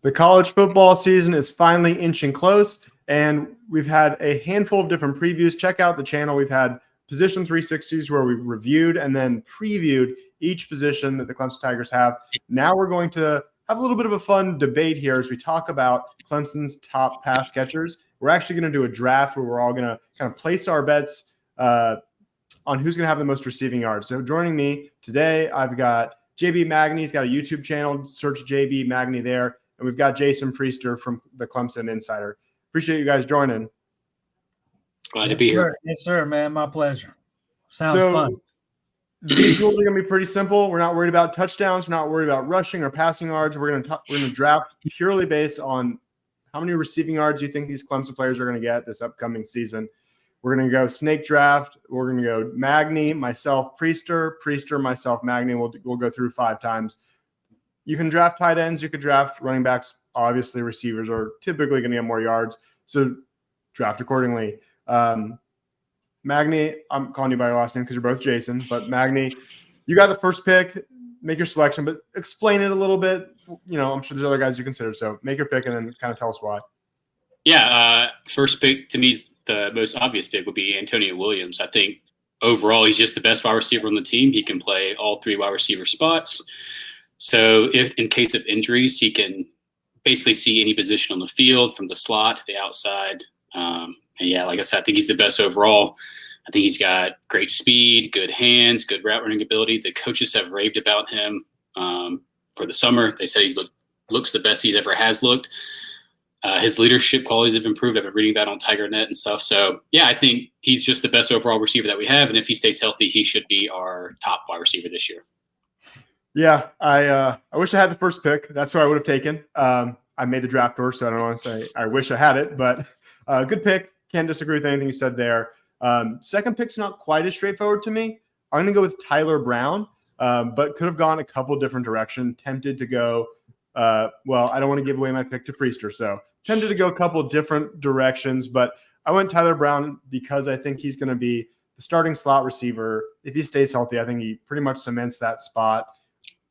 The college football season is finally inching close, and we've had a handful of different previews. Check out the channel. We've had Position 360s where we've reviewed and then previewed each position that the Clemson Tigers have. Now we're going to have a little bit of a fun debate here as we talk about Clemson's top pass catchers. We're actually going to do a draft where we're all going to kind of place our bets on who's going to have the most receiving yards. So joining me today, I've got JB Magni. He's got a YouTube channel. Search JB Magni there. And we've got Jason Priester from the Clemson Insider. Appreciate you guys joining. Glad to be here. Yes, sir, man. My pleasure. Sounds fun. The visuals are going to be pretty simple. We're not worried about touchdowns. We're not worried about rushing or passing yards. We're going to draft purely based on how many receiving yards you think these Clemson players are going to get this upcoming season. We're going to go snake draft. We're going to go Magni, myself, Priester, myself, Magni. We'll go through 5 times. You can draft tight ends. You could draft running backs. Obviously, receivers are typically going to get more yards. So draft accordingly. Magni, I'm calling you by your last name because you're both Jason. But Magni, you got the first pick. Make your selection, but explain it a little bit. You know, I'm sure there's other guys you consider. So make your pick and then kind of tell us why. Yeah, first pick to me is the most obvious pick would be Antonio Williams. I think overall he's just the best wide receiver on the team. He can play all 3 wide receiver spots. So if in case of injuries, he can basically see any position on the field from the slot to the outside. And yeah, like I said, I think he's the best overall. I think he's got great speed, good hands, good route running ability. The coaches have raved about him for the summer. They said he looks the best he ever has looked. His leadership qualities have improved. I've been reading that on TigerNet and stuff. So, yeah, I think he's just the best overall receiver that we have. And if he stays healthy, he should be our top wide receiver this year. Yeah, I wish I had the first pick. That's who I would have taken. I made the draft order, so I don't want to say I wish I had it. But good pick. Can't disagree with anything you said there. Second pick's not quite as straightforward to me. I'm going to go with Tyler Brown, but could have gone a couple different directions. Tempted to go well, I don't want to give away my pick to Priester, so tempted to go a couple different directions, but I went Tyler Brown because I think he's going to be the starting slot receiver. If he stays healthy, I think he pretty much cements that spot.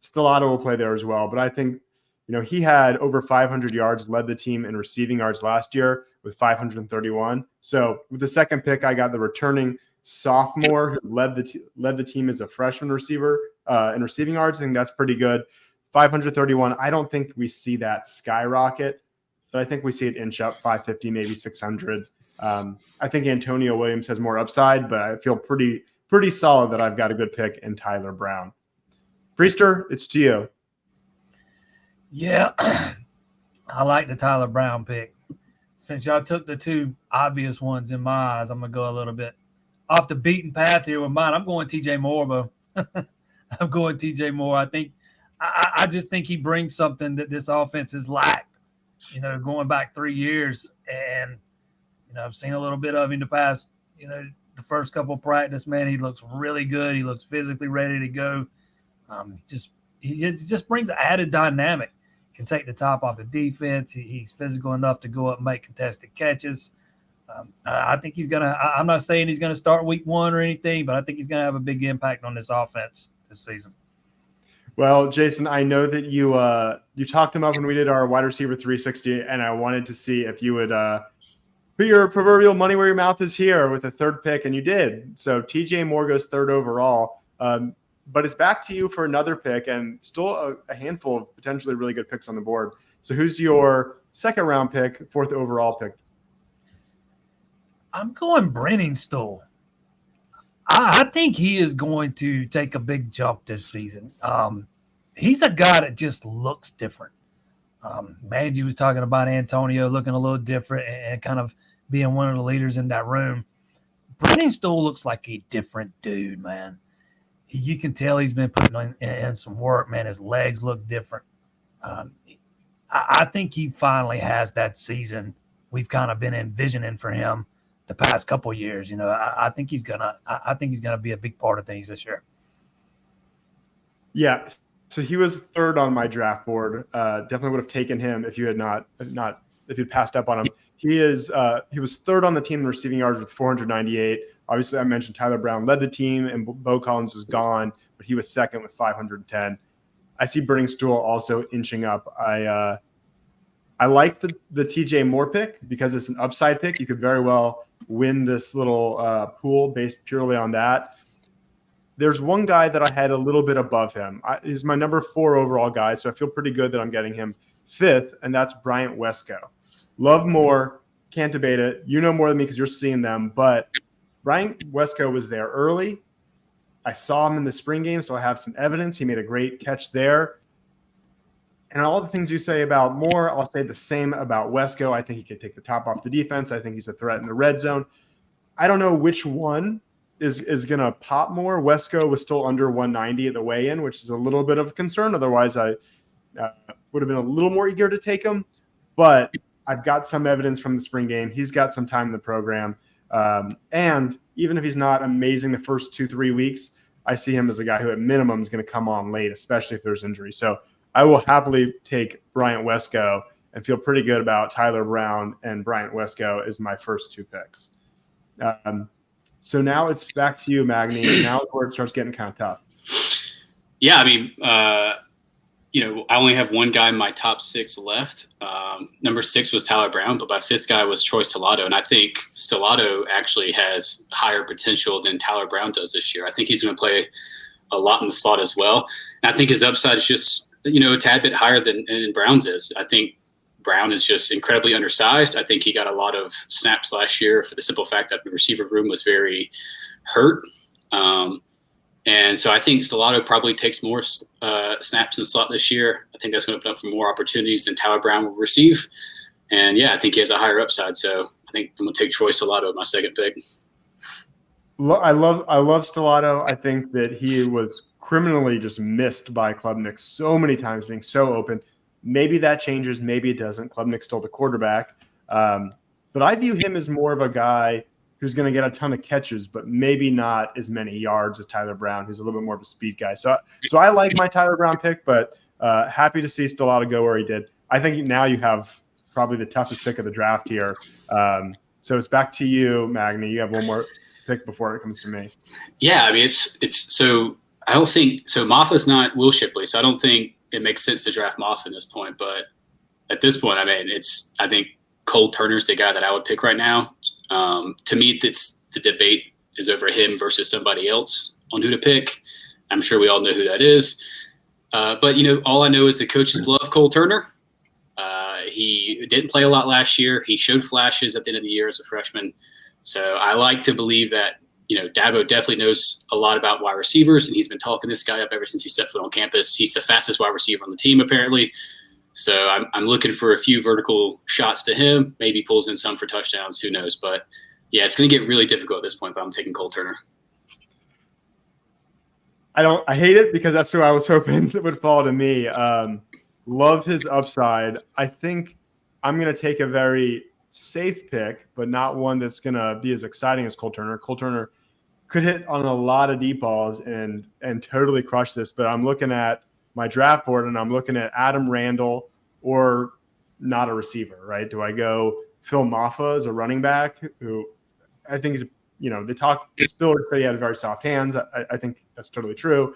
Stellato will play there as well, but I think, you know, he had over 500 yards, led the team in receiving yards last year with 531. So with the second pick, I got the returning sophomore who led the team as a freshman receiver in receiving yards. I think that's pretty good. 531. I don't think we see that skyrocket, but I think we see it inch up 550, maybe 600. I think Antonio Williams has more upside, but I feel pretty solid that I've got a good pick in Tyler Brown. Priester, it's to you. Yeah, I like the Tyler Brown pick. Since y'all took the 2 obvious ones in my eyes, I'm going to go a little bit off the beaten path here with mine. I'm going TJ Moore, but I'm going TJ Moore. I just think he brings something that this offense has lacked, you know, going back 3 years. And, you know, I've seen a little bit of him in the past, you know, the first couple of practice, man, he looks really good. He looks physically ready to go. He just brings an added dynamic. Can take the top off the defense. He's physical enough to go up and make contested catches. I think he's going to – I'm not saying he's going to start week 1 or anything, but I think he's going to have a big impact on this offense this season. Well, Jason, I know that you talked him up when we did our wide receiver 360, and I wanted to see if you would put your proverbial money where your mouth is here with a third pick, and you did. So TJ Moore goes 3rd overall. But it's back to you for another pick and still a handful of potentially really good picks on the board. So who's your 2nd round pick, 4th overall pick? I'm going Brennan Stoll. I think he is going to take a big jump this season. He's a guy that just looks different. Maggi was talking about Antonio looking a little different and kind of being one of the leaders in that room. Brennan Stoll looks like a different dude, man. You can tell he's been putting in some work, man. His legs look different. I think he finally has that season we've kind of been envisioning for him the past couple of years. You know, I think he's gonna be a big part of things this year. Yeah. So he was 3rd on my draft board. Definitely would have taken him if you had if you'd passed up on him. He was 3rd on the team in receiving yards with 498. Obviously, I mentioned Tyler Brown led the team, and Bo Collins is gone, but he was 2nd with 510. I see Brennan Stoll also inching up. I like the TJ Moore pick because it's an upside pick. You could very well win this little pool based purely on that. There's one guy that I had a little bit above him. He's my number 4 overall guy, so I feel pretty good that I'm getting him 5th, and that's Bryant Wesco. Love Moore, can't debate it. You know more than me because you're seeing them, but Bryant Wesco was there early. I saw him in the spring game, so I have some evidence. He made a great catch there. And all the things you say about Moore, I'll say the same about Wesco. I think he could take the top off the defense. I think he's a threat in the red zone. I don't know which one is going to pop more. Wesco was still under 190 at the weigh-in, which is a little bit of a concern. Otherwise, I would have been a little more eager to take him. But I've got some evidence from the spring game. He's got some time in the program. And even if he's not amazing the first 2-3 weeks, I see him as a guy who at minimum is going to come on late, especially if there's injury. So I will happily take Bryant Wesco and feel pretty good about Tyler Brown and Bryant Wesco as my first 2 picks. So now it's back to you, Magni. Now is where it starts getting kind of tough. Yeah, I mean, I only have one guy in my top 6 left. Number 6 was Tyler Brown, but my 5th guy was Troy Stellato. And I think Stellato actually has higher potential than Tyler Brown does this year. I think he's going to play a lot in the slot as well. And I think his upside is just, a tad bit higher than Brown's is. I think Brown is just incredibly undersized. I think he got a lot of snaps last year for the simple fact that the receiver room was very hurt. And so I think Stellato probably takes more snaps in the slot this year. I think that's going to open up for more opportunities than Tyler Brown will receive. And, yeah, I think he has a higher upside. So I think I'm going to take Troy Stellato at my 2nd pick. I love Stellato. I think that he was criminally just missed by Klubnik so many times, being so open. Maybe that changes. Maybe it doesn't. Klubnik stole the quarterback. But I view him as more of a guy who's going to get a ton of catches, but maybe not as many yards as Tyler Brown, who's a little bit more of a speed guy. So I like my Tyler Brown pick, but happy to see Stellato go where he did. I think now you have probably the toughest pick of the draft here. So it's back to you, Magni. You have one more pick before it comes to me. Yeah, I mean, it's so I don't think – so Moffa's not Will Shipley, so I don't think it makes sense to draft Moffa at this point. But at this point, I mean, I think Cole Turner's the guy that I would pick right now. To me, the debate is over him versus somebody else on who to pick. I'm sure we all know who that is. But, all I know is the coaches love Cole Turner. He didn't play a lot last year. He showed flashes at the end of the year as a freshman. So I like to believe that, Dabo definitely knows a lot about wide receivers, and he's been talking this guy up ever since he set foot on campus. He's the fastest wide receiver on the team, apparently. So I'm looking for a few vertical shots to him. Maybe pulls in some for touchdowns. Who knows? But, yeah, it's going to get really difficult at this point, but I'm taking Cole Turner. I hate it because that's who I was hoping would fall to me. Love his upside. I think I'm going to take a very safe pick, but not one that's going to be as exciting as Cole Turner. Cole Turner could hit on a lot of deep balls and totally crush this, but I'm looking at my draft board and I'm looking at Adam Randall or not a receiver, right? Do I go Phil Maffa as a running back who I think is, Spiller said he had very soft hands. I think that's totally true,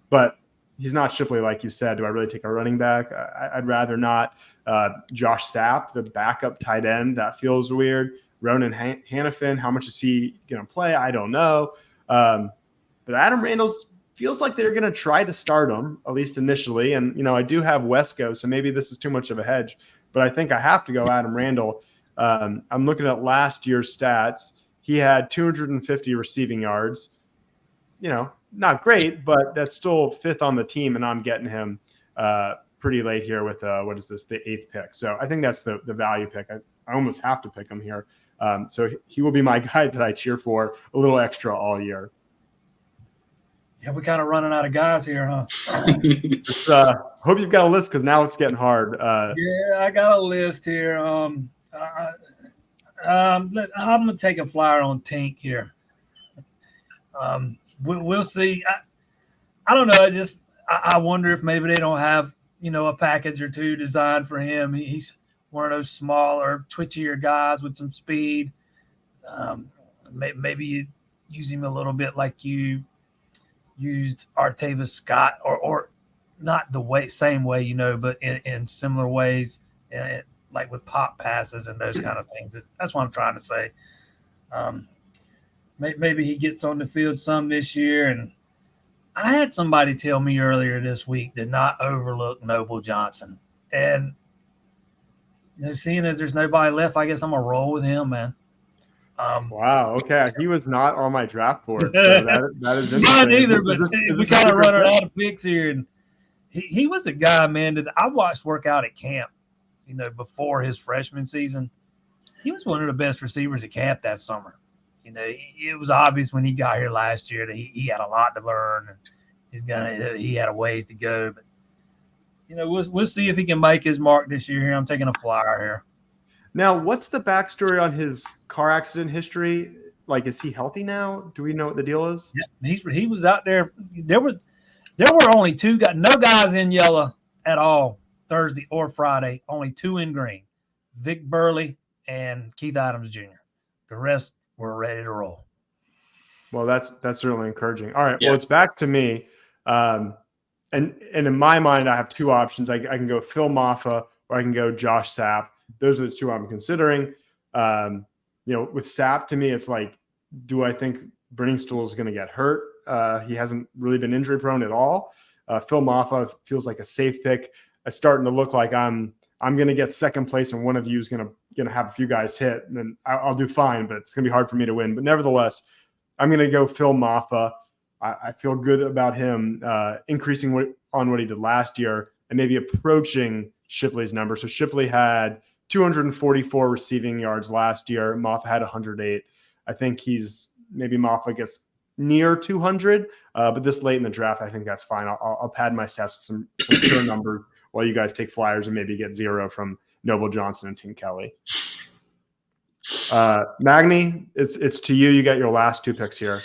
but he's not Shipley, like you said. Do I really take a running back? I'd rather not. Josh Sapp, the backup tight end, that feels weird. Ronan Hannafin, how much is he going to play? I don't know. But Adam Randall's feels like they're going to try to start him, at least initially. And, I do have Wesco, so maybe this is too much of a hedge. But I think I have to go Adam Randall. I'm looking at last year's stats. He had 250 receiving yards. Not great, but that's still 5th on the team, and I'm getting him pretty late here with the 8th pick. So I think that's the value pick. I almost have to pick him here. So he will be my guy that I cheer for a little extra all year. Yeah, we're kind of running out of guys here, huh? Just, hope you've got a list because now it's getting hard. Yeah, I got a list here. I'm going to take a flyer on Tink here. We'll see. I don't know. I wonder if maybe they don't have, a package or two designed for him. He's one of those smaller, twitchier guys with some speed. Maybe you use him a little bit like you used Artavis Scott, or not the same way, but in similar ways. like with pop passes and those kind of things. That's what I'm trying to say. Maybe he gets on the field some this year. And I had somebody tell me earlier this week to not overlook Noble Johnson. And seeing as there's nobody left, I guess I'm going to roll with him, man. Wow. Okay. He was not on my draft board. So that is interesting. Not either, but we kind of running out of picks here. And he was a guy, man, that I watched work out at camp, before his freshman season. He was one of the best receivers at camp that summer. It was obvious when he got here last year that he had a lot to learn, and he had a ways to go. But we'll see if he can make his mark this year. Here, I'm taking a flyer here. Now, what's the backstory on his car accident history? Like, is he healthy now? Do we know what the deal is? Yeah, he was out there. There were only two guys, no guys in yellow at all Thursday or Friday. Only two in green: Vic Burley and Keith Adams Jr. The rest were ready to roll. Well, that's certainly encouraging. All right. Yeah. Well, it's back to me. And in my mind, I have two options. I can go Phil Maffa or I can go Josh Sapp. Those are the two I'm considering. With Sapp, to me, it's like, do I think Brenningstool is going to get hurt? He hasn't really been injury prone at all. Phil Maffa feels like a safe pick. It's starting to look like I'm going to get second place and one of you is going to have a few guys hit, and then I'll do fine, but it's going to be hard for me to win. But nevertheless, I'm going to go Phil Maffa. I feel good about him increasing on what he did last year and maybe approaching Shipley's number. So Shipley had 244 receiving yards last year. Maffa had 108. I think maybe Maffa gets near 200, but this late in the draft, I think that's fine. I'll pad my stats with some sure numbers while you guys take flyers and maybe get 0 from Noble Johnson and Tim Kelly. Magni, it's to you. You got your last two picks here.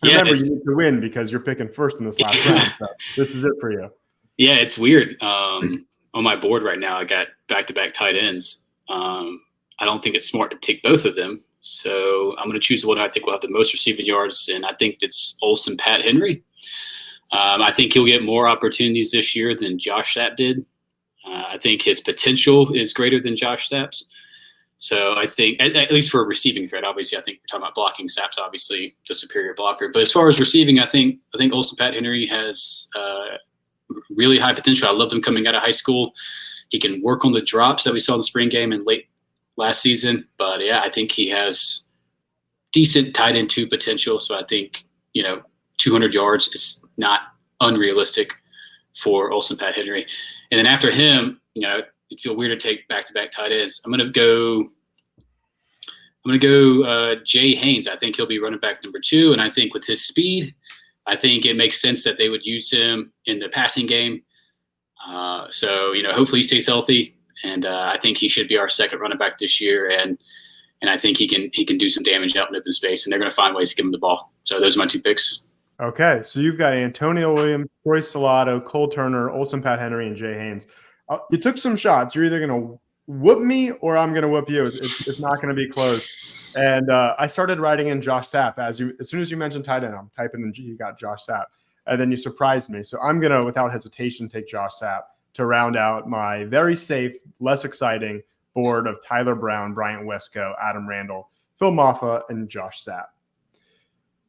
Remember, you need to win because you're picking first in this last round. So this is it for you. Yeah, it's weird. On my board right now, I got back-to-back tight ends. I don't think it's smart to take both of them. So I'm going to choose the one I think will have the most receiving yards, and I think it's Olsen Pat Henry. I think he'll get more opportunities this year than Josh Sapp did. I think his potential is greater than Josh Sapp's. So I think, at least for a receiving threat, obviously, I think we're talking about blocking. Sapp's obviously the superior blocker. But as far as receiving, I think Olsen Pat Henry has really high potential. I loved him coming out of high school. He can work on the drops that we saw in the spring game and late last season. But, yeah, I think he has decent tight end 2 potential. So I think, 200 yards is not unrealistic for Olsen Pat Henry. And then after him, it'd feel weird to take back-to-back tight ends. I'm gonna go Jay Haynes. I think he'll be running back number 2, and I think with his speed, I think it makes sense that they would use him in the passing game. So hopefully he stays healthy, and I think he should be our second running back this year, and I think he can do some damage out in open space, and they're gonna find ways to give him the ball. So those are my 2 picks. Okay, so you've got Antonio Williams, Troy Salato, Cole Turner, Olsen Pat Henry, and Jay Haynes. You took some shots. You're either going to whoop me or I'm going to whoop you. It's not going to be close. And I started writing in Josh Sapp. As soon as you mentioned tight end, I'm typing in you got Josh Sapp. And then you surprised me. So I'm going to, without hesitation, take Josh Sapp to round out my very safe, less exciting board of Tyler Brown, Bryant Wesco, Adam Randall, Phil Maffa, and Josh Sapp.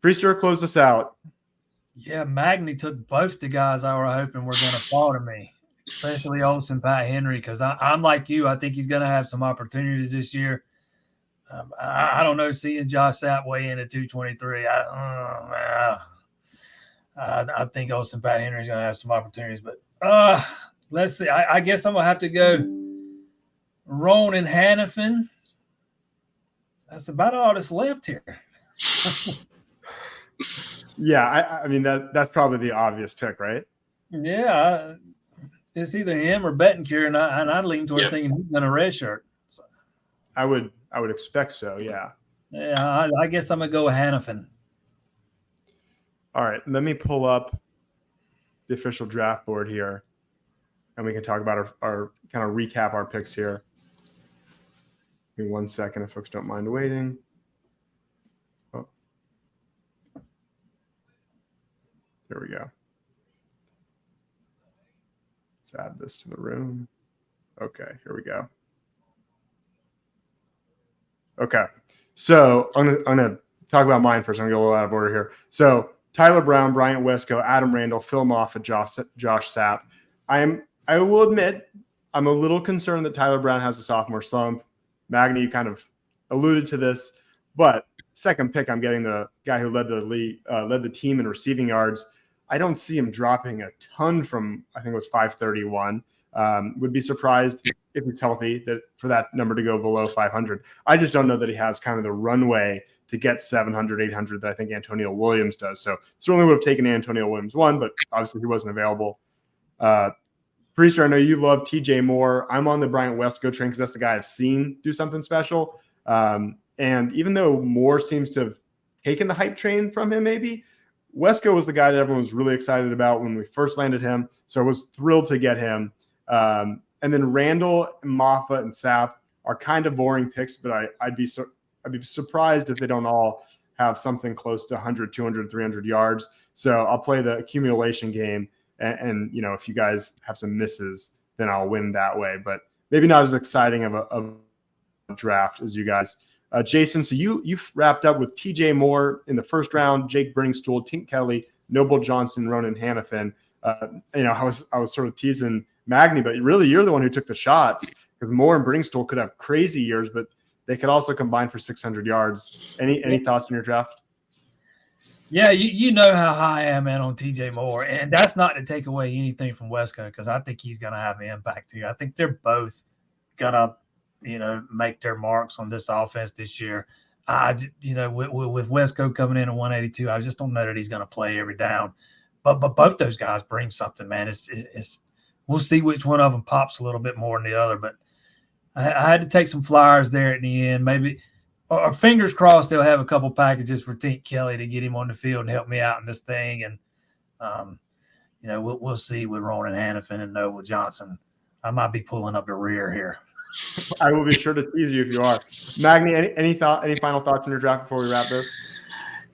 Priester, close us out. Yeah, Magni took both the guys I were hoping were going to fall to me, especially Olsen Pat Henry, because I'm like you. I think he's going to have some opportunities this year. I don't know, seeing Josh Sapp weigh in at 223. I think Olsen Pat Henry's going to have some opportunities. But let's see. I guess I'm going to have to go Ronan Hannafin. That's about all that's left here. Yeah, I mean that's probably the obvious pick, right? Yeah, it's either him or Betancourt, and I lean towards thinking he's going to redshirt. So. I would expect so. Yeah. Yeah, I guess I'm gonna go with Hannafin. All right, let me pull up the official draft board here, and we can talk about our kind of recap our picks here. Give me 1 second if folks don't mind waiting. Here we go. Let's add this to the room. Okay, here we go. Okay. So I'm gonna talk about mine first. I'm gonna go a little out of order here. So Tyler Brown, Bryant Wesco, Adam Randall, Phil Moffitt, Josh Sapp. I will admit I'm a little concerned that Tyler Brown has a sophomore slump. Magni kind of alluded to this, but second pick, I'm getting the guy who led the team in receiving yards. I don't see him dropping a ton from, I think it was 531. Would be surprised if he's healthy for that number to go below 500. I just don't know that he has kind of the runway to get 700, 800 that I think Antonio Williams does. So certainly would have taken Antonio Williams 1, but obviously he wasn't available. Priester, I know you love TJ Moore. I'm on the Bryant Wesco train because that's the guy I've seen do something special. And even though Moore seems to have taken the hype train from him, maybe Wesco was the guy that everyone was really excited about when we first landed him. So I was thrilled to get him. And then Randall, Moffitt, and Sapp are kind of boring picks, but I'd be surprised if they don't all have something close to 100, 200, 300 yards. So I'll play the accumulation game. And you know, if you guys have some misses, then I'll win that way. But maybe not as exciting of a draft as you guys. Jason, so you've wrapped up with TJ Moore in the first round, Jake Bringstool, Tink Kelly, Noble Johnson, Ronan Hannafin. You know, I was sort of teasing Magni, but really you're the one who took the shots because Moore and Bringstool could have crazy years, but they could also combine for 600 yards. Any thoughts on your draft? Yeah, you know how high I am on TJ Moore, and that's not to take away anything from Wesco because I think he's going to have an impact too. I think they're both going to, you know, make their marks on this offense this year. You know, with Wesco coming in at 182, I just don't know that he's going to play every down. But both those guys bring something, man. It's we'll see which one of them pops a little bit more than the other. But I had to take some flyers there at the end. Maybe, or fingers crossed, they'll have a couple packages for Tink Kelly to get him on the field and help me out in this thing. And you know, we'll see with Ronan Hannafin and Noble Johnson. I might be pulling up the rear here. I will be sure to tease you if you are. Magni, any final thoughts on your draft before we wrap this?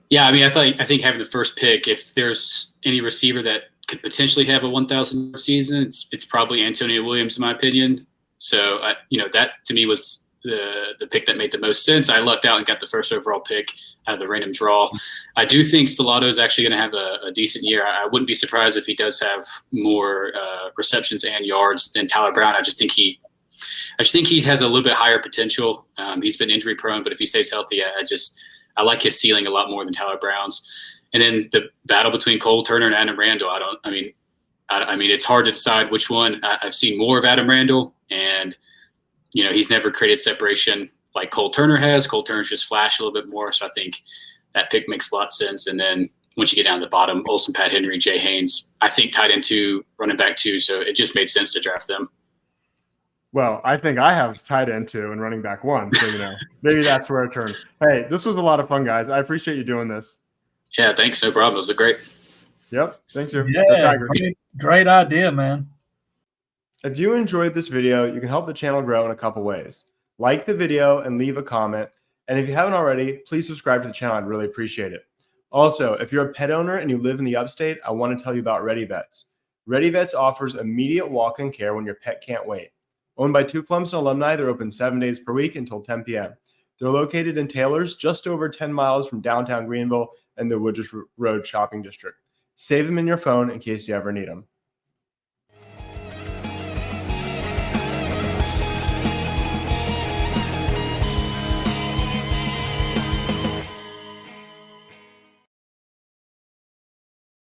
Yeah, I mean, I think having the first pick, if there's any receiver that could potentially have a 1,000 season, it's probably Antonio Williams, in my opinion. So, you know, that to me was the pick that made the most sense. I lucked out and got the first overall pick out of the random draw. I do think Stellato is actually going to have a decent year. I wouldn't be surprised if he does have more receptions and yards than Tyler Brown. I just think he has a little bit higher potential. He's been injury prone, but if he stays healthy, I like his ceiling a lot more than Tyler Brown's. And then the battle between Cole Turner and Adam Randall. I mean, it's hard to decide which one. I've seen more of Adam Randall, and you know, he's never created separation like Cole Turner has. Cole Turner's just flashed a little bit more, so I think that pick makes a lot of sense. And then once you get down to the bottom, Olsen, Pat Henry, Jay Haynes, I think tight end 2, running back 2, so it just made sense to draft them. Well, I think I have tight end 2 and running back 1, so you know, maybe that's where it turns. Hey, this was a lot of fun, guys. I appreciate you doing this. Yeah, thanks. No problem. It was great. Yep. Thanks, you. Yeah, great idea, man. If you enjoyed this video, you can help the channel grow in a couple ways. Like the video and leave a comment. And if you haven't already, please subscribe to the channel. I'd really appreciate it. Also, if you're a pet owner and you live in the upstate, I want to tell you about Ready Vets. Ready Vets offers immediate walk-in care when your pet can't wait. Owned by 2 Clemson alumni, they're open 7 days per week until 10 p.m. They're located in Taylor's, just over 10 miles from downtown Greenville and the Woodruff Road shopping district. Save them in your phone in case you ever need them.